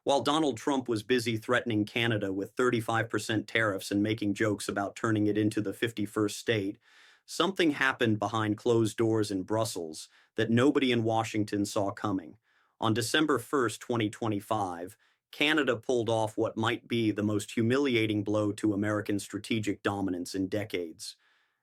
While Donald Trump was busy threatening Canada with 35% tariffs and making jokes about turning it into the 51st state, something happened behind closed doors in Brussels that nobody in Washington saw coming. On December 1st, 2025, Canada pulled off what might be the most humiliating blow to American strategic dominance in decades.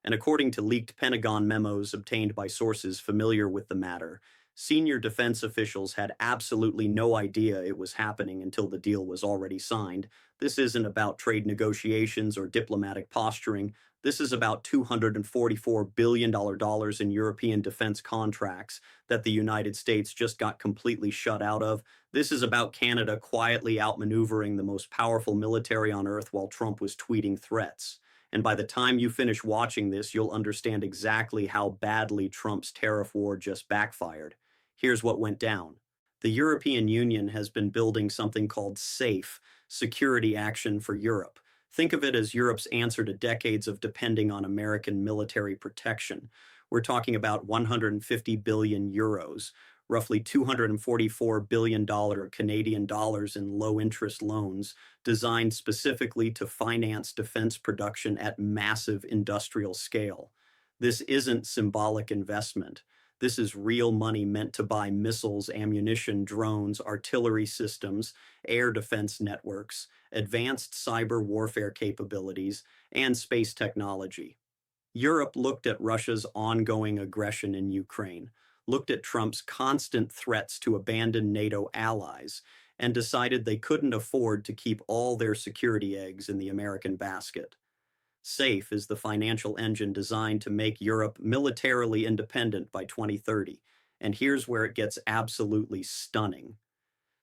And according to leaked Pentagon memos obtained by sources familiar with the matter, senior defense officials had absolutely no idea it was happening until the deal was already signed. This isn't about trade negotiations or diplomatic posturing. This is about $244 billion in European defense contracts that the United States just got completely shut out of. This is about Canada quietly outmaneuvering the most powerful military on earth while Trump was tweeting threats. And by the time you finish watching this, you'll understand exactly how badly Trump's tariff war just backfired. Here's what went down. The European Union has been building something called SAFE, Security Action for Europe. Think of it as Europe's answer to decades of depending on American military protection. We're talking about 150 billion euros, roughly $244 billion Canadian dollars in low-interest loans designed specifically to finance defense production at massive industrial scale. This isn't symbolic investment. This is real money meant to buy missiles, ammunition, drones, artillery systems, air defense networks, advanced cyber warfare capabilities, and space technology. Europe looked at Russia's ongoing aggression in Ukraine, looked at Trump's constant threats to abandon NATO allies, and decided they couldn't afford to keep all their security eggs in the American basket. SAFE is the financial engine designed to make Europe militarily independent by 2030, and here's where it gets absolutely stunning.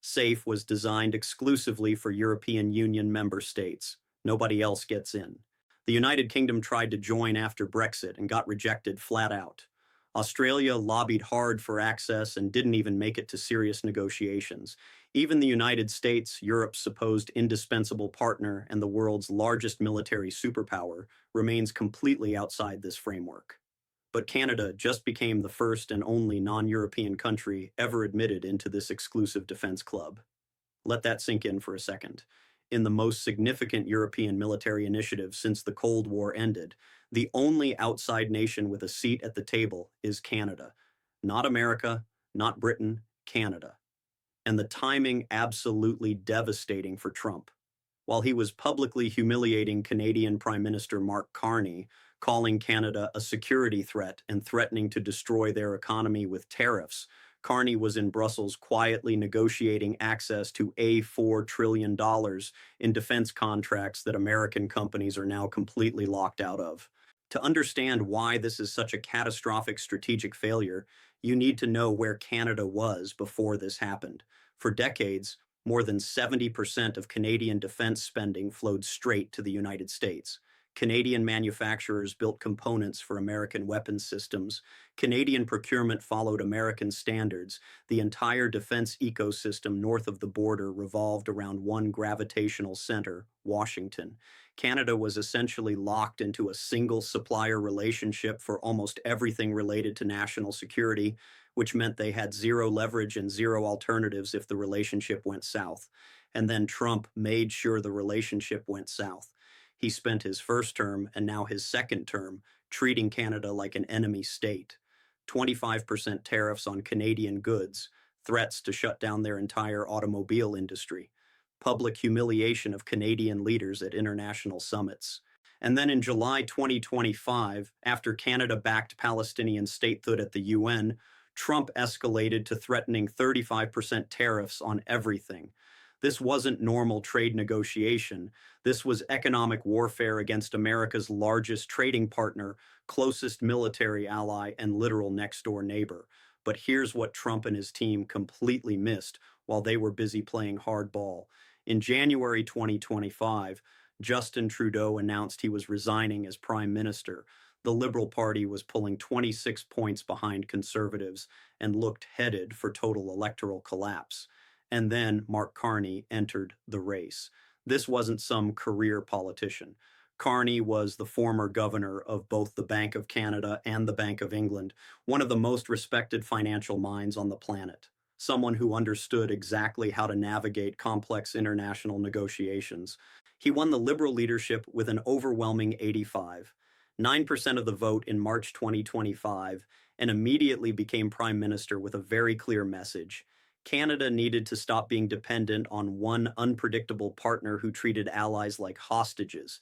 SAFE was designed exclusively for European Union member states. Nobody else gets in. The United Kingdom tried to join after Brexit and got rejected flat out. Australia lobbied hard for access and didn't even make it to serious negotiations. Even the United States, Europe's supposed indispensable partner and the world's largest military superpower, remains completely outside this framework. But Canada just became the first and only non-European country ever admitted into this exclusive defense club. Let that sink in for a second. In the most significant European military initiative since the Cold War ended, the only outside nation with a seat at the table is Canada. Not America, not Britain, Canada. And the timing absolutely devastating for Trump. While he was publicly humiliating Canadian Prime Minister Mark Carney, calling Canada a security threat and threatening to destroy their economy with tariffs, Carney was in Brussels quietly negotiating access to $4 trillion in defense contracts that American companies are now completely locked out of. To understand why this is such a catastrophic strategic failure, you need to know where Canada was before this happened. For decades, more than 70% of Canadian defense spending flowed straight to the United States. Canadian manufacturers built components for American weapons systems. Canadian procurement followed American standards. The entire defense ecosystem north of the border revolved around one gravitational center, Washington. Canada was essentially locked into a single supplier relationship for almost everything related to national security, which meant they had zero leverage and zero alternatives if the relationship went south. And then Trump made sure the relationship went south. He spent his first term and now his second term treating Canada like an enemy state. 25% tariffs on Canadian goods, threats to shut down their entire automobile industry, public humiliation of Canadian leaders at international summits. And then in July 2025, after Canada backed Palestinian statehood at the UN, Trump escalated to threatening 35% tariffs on everything. This wasn't normal trade negotiation. This was economic warfare against America's largest trading partner, closest military ally, and literal next-door neighbor. But here's what Trump and his team completely missed while they were busy playing hardball. In January 2025, Justin Trudeau announced he was resigning as prime minister. The Liberal Party was pulling 26 points behind Conservatives and looked headed for total electoral collapse. And then Mark Carney entered the race. This wasn't some career politician. Carney was the former governor of both the Bank of Canada and the Bank of England, one of the most respected financial minds on the planet. someone who understood exactly how to navigate complex international negotiations. He won the Liberal leadership with an overwhelming 85.9% of the vote in March 2025, and immediately became prime minister with a very clear message. Canada needed to stop being dependent on one unpredictable partner who treated allies like hostages.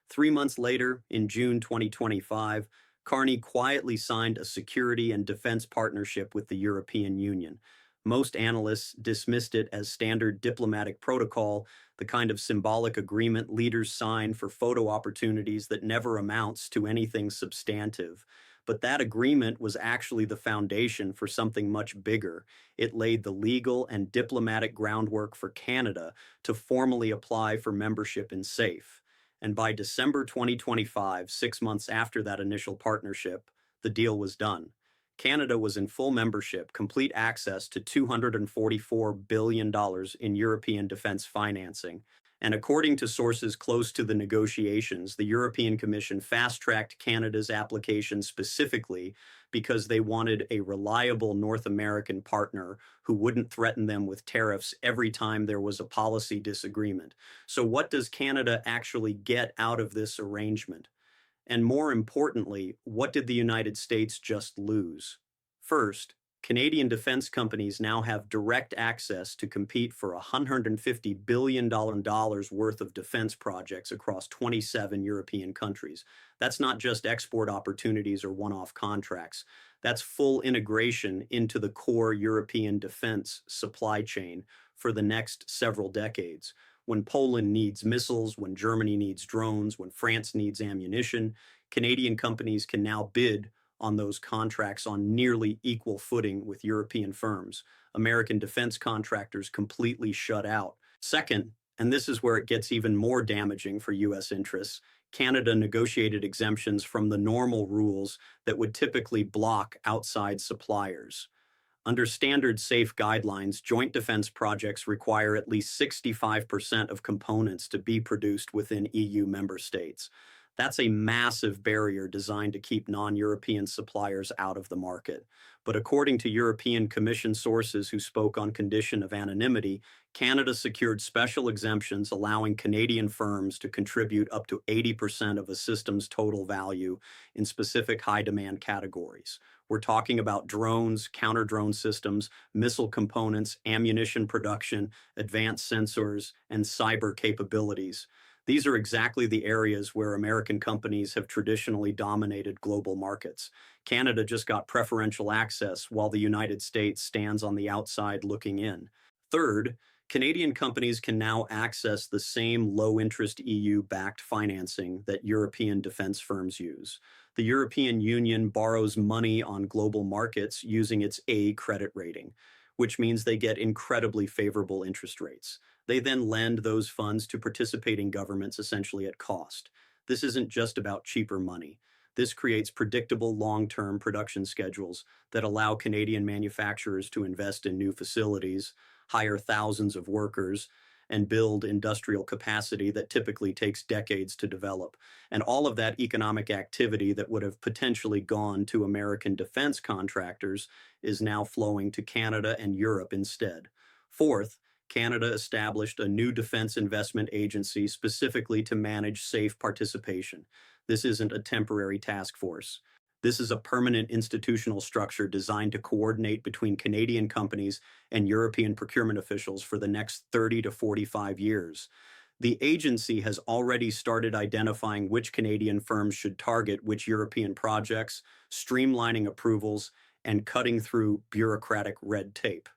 3 months later, in June 2025, Carney quietly signed a security and defense partnership with the European Union. Most analysts dismissed it as standard diplomatic protocol, the kind of symbolic agreement leaders sign for photo opportunities that never amounts to anything substantive. But that agreement was actually the foundation for something much bigger. It laid the legal and diplomatic groundwork for Canada to formally apply for membership in SAFE. And by December 2025, 6 months after that initial partnership, the deal was done. Canada was in full membership, complete access to $244 billion in European defense financing. And according to sources close to the negotiations, the European Commission fast-tracked Canada's application specifically because they wanted a reliable North American partner who wouldn't threaten them with tariffs every time there was a policy disagreement. So what does Canada actually get out of this arrangement? And more importantly, what did the United States just lose? First, Canadian defense companies now have direct access to compete for $150 billion worth of defense projects across 27 European countries. That's not just export opportunities or one-off contracts. That's full integration into the core European defense supply chain for the next several decades. When Poland needs missiles, when Germany needs drones, when France needs ammunition, Canadian companies can now bid on those contracts on nearly equal footing with European firms. American defense contractors completely shut out. Second, and this is where it gets even more damaging for U.S. interests, Canada negotiated exemptions from the normal rules that would typically block outside suppliers. Under standard SAFE guidelines, joint defense projects require at least 65% of components to be produced within EU member states. That's a massive barrier designed to keep non-European suppliers out of the market. But according to European Commission sources who spoke on condition of anonymity, Canada secured special exemptions allowing Canadian firms to contribute up to 80% of a system's total value in specific high-demand categories. We're talking about drones, counter-drone systems, missile components, ammunition production, advanced sensors, and cyber capabilities. These are exactly the areas where American companies have traditionally dominated global markets. Canada just got preferential access while the United States stands on the outside looking in. Third, Canadian companies can now access the same low-interest EU-backed financing that European defense firms use. The European Union borrows money on global markets using its A credit rating, which means they get incredibly favorable interest rates. They then lend those funds to participating governments essentially at cost. This isn't just about cheaper money. This creates predictable long-term production schedules that allow Canadian manufacturers to invest in new facilities, hire thousands of workers, and build industrial capacity that typically takes decades to develop. And all of that economic activity that would have potentially gone to American defense contractors is now flowing to Canada and Europe instead. Fourth, Canada established a new defense investment agency specifically to manage SAFE participation. This isn't a temporary task force. This is a permanent institutional structure designed to coordinate between Canadian companies and European procurement officials for the next 30 to 45 years. The agency has already started identifying which Canadian firms should target which European projects, streamlining approvals, and cutting through bureaucratic red tape.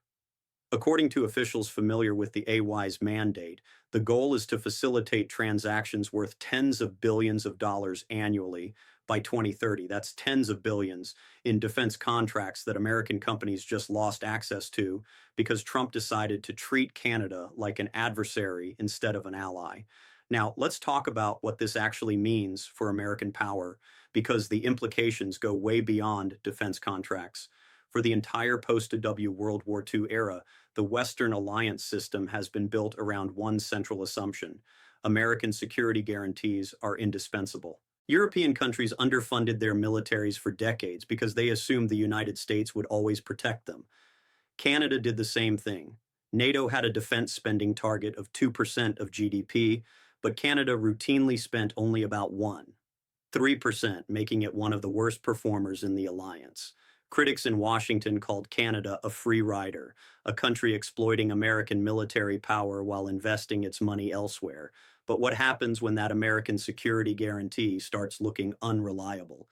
According to officials familiar with the AY's mandate, the goal is to facilitate transactions worth tens of billions of dollars annually by 2030. That's tens of billions in defense contracts that American companies just lost access to because Trump decided to treat Canada like an adversary instead of an ally. Now, let's talk about what this actually means for American power, because the implications go way beyond defense contracts. For the entire post-W World War II era, the Western alliance system has been built around one central assumption: American security guarantees are indispensable. European countries underfunded their militaries for decades because they assumed the United States would always protect them. Canada did the same thing. NATO had a defense spending target of 2% of GDP, but Canada routinely spent only about 3%, making it one of the worst performers in the alliance. Critics in Washington called Canada a free rider, a country exploiting American military power while investing its money elsewhere. But what happens when that American security guarantee starts looking unreliable?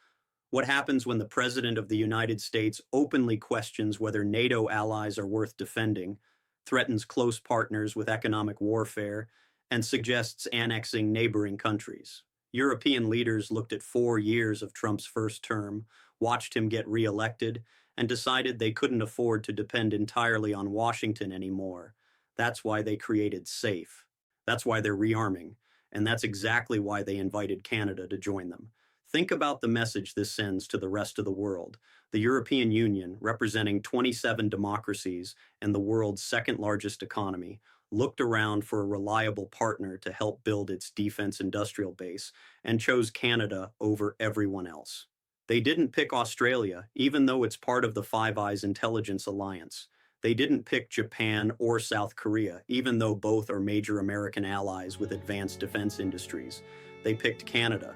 What happens when the President of the United States openly questions whether NATO allies are worth defending, threatens close partners with economic warfare, and suggests annexing neighboring countries? European leaders looked at 4 years of Trump's first term, watched him get reelected, and decided they couldn't afford to depend entirely on Washington anymore. That's why they created SAFE. That's why they're rearming, and that's exactly why they invited Canada to join them. Think about the message this sends to the rest of the world. The European Union, representing 27 democracies and the world's second largest economy, looked around for a reliable partner to help build its defense industrial base and chose Canada over everyone else. They didn't pick Australia, even though it's part of the Five Eyes intelligence alliance. They didn't pick Japan or South Korea, even though both are major American allies with advanced defense industries. They picked Canada.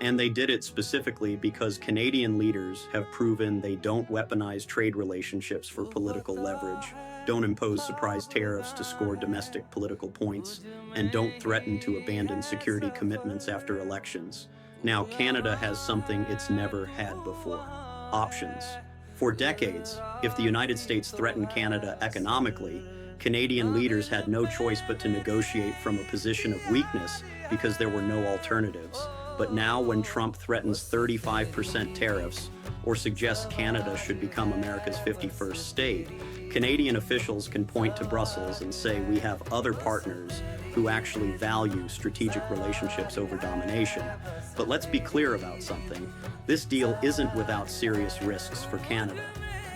And they did it specifically because Canadian leaders have proven they don't weaponize trade relationships for political leverage, don't impose surprise tariffs to score domestic political points, and don't threaten to abandon security commitments after elections. Now, Canada has something it's never had before: options. For decades, if the United States threatened Canada economically, Canadian leaders had no choice but to negotiate from a position of weakness because there were no alternatives. But now, when Trump threatens 35% tariffs or suggests Canada should become America's 51st state, Canadian officials can point to Brussels and say we have other partners who actually value strategic relationships over domination. But let's be clear about something. This deal isn't without serious risks for Canada.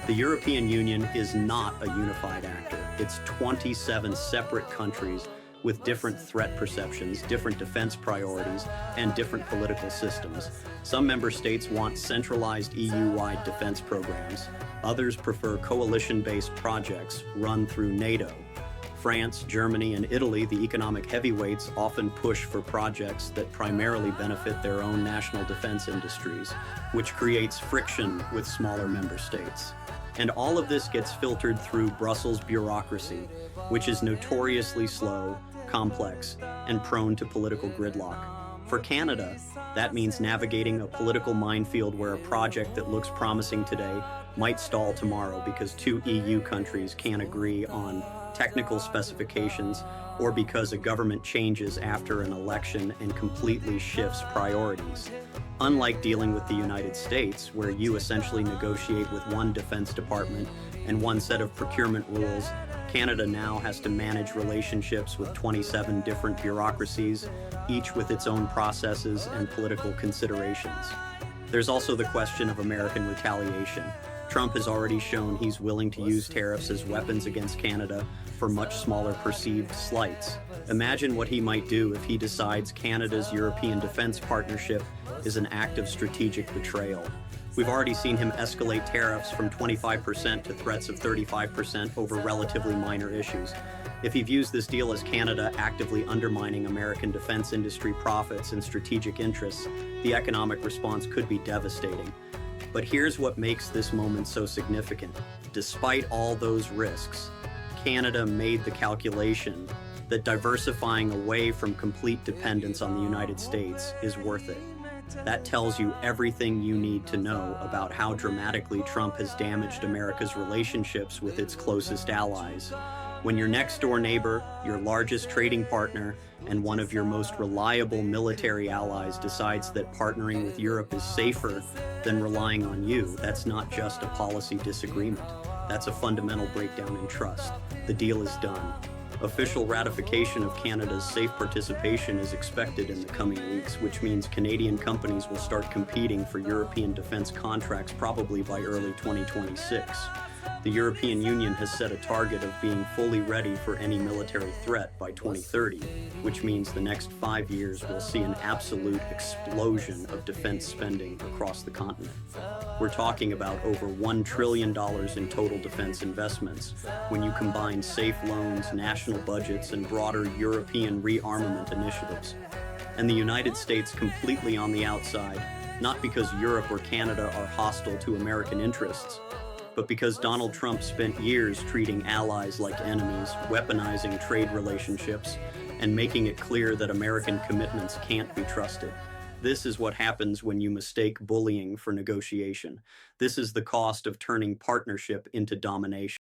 The European Union is not a unified actor. It's 27 separate countries with different threat perceptions, different defense priorities, and different political systems. Some member states want centralized EU-wide defense programs. Others prefer coalition-based projects run through NATO. France, Germany, and Italy, the economic heavyweights, often push for projects that primarily benefit their own national defense industries, which creates friction with smaller member states. And all of this gets filtered through Brussels bureaucracy, which is notoriously slow, complex, and prone to political gridlock. For Canada, that means navigating a political minefield where a project that looks promising today might stall tomorrow because two EU countries can't agree on technical specifications, or because a government changes after an election and completely shifts priorities. Unlike dealing with the United States, where you essentially negotiate with one defense department and one set of procurement rules, Canada now has to manage relationships with 27 different bureaucracies, each with its own processes and political considerations. There's also the question of American retaliation. Trump has already shown he's willing to use tariffs as weapons against Canada for much smaller perceived slights. Imagine what he might do if he decides Canada's European defense partnership is an act of strategic betrayal. We've already seen him escalate tariffs from 25% to threats of 35% over relatively minor issues. If he views this deal as Canada actively undermining American defense industry profits and strategic interests, the economic response could be devastating. But here's what makes this moment so significant. Despite all those risks, Canada made the calculation that diversifying away from complete dependence on the United States is worth it. That tells you everything you need to know about how dramatically Trump has damaged America's relationships with its closest allies. When your next-door neighbor, your largest trading partner, and one of your most reliable military allies decides that partnering with Europe is safer than relying on you, that's not just a policy disagreement. That's a fundamental breakdown in trust. The deal is done. Official ratification of Canada's SAFE participation is expected in the coming weeks, which means Canadian companies will start competing for European defense contracts probably by early 2026. The European Union has set a target of being fully ready for any military threat by 2030, which means the next 5 years will see an absolute explosion of defense spending across the continent. We're talking about over $1 trillion in total defense investments when you combine safe loans, national budgets, and broader European rearmament initiatives. And the United States completely on the outside, not because Europe or Canada are hostile to American interests, but because Donald Trump spent years treating allies like enemies, weaponizing trade relationships, and making it clear that American commitments can't be trusted. This is what happens when you mistake bullying for negotiation. This is the cost of turning partnership into domination.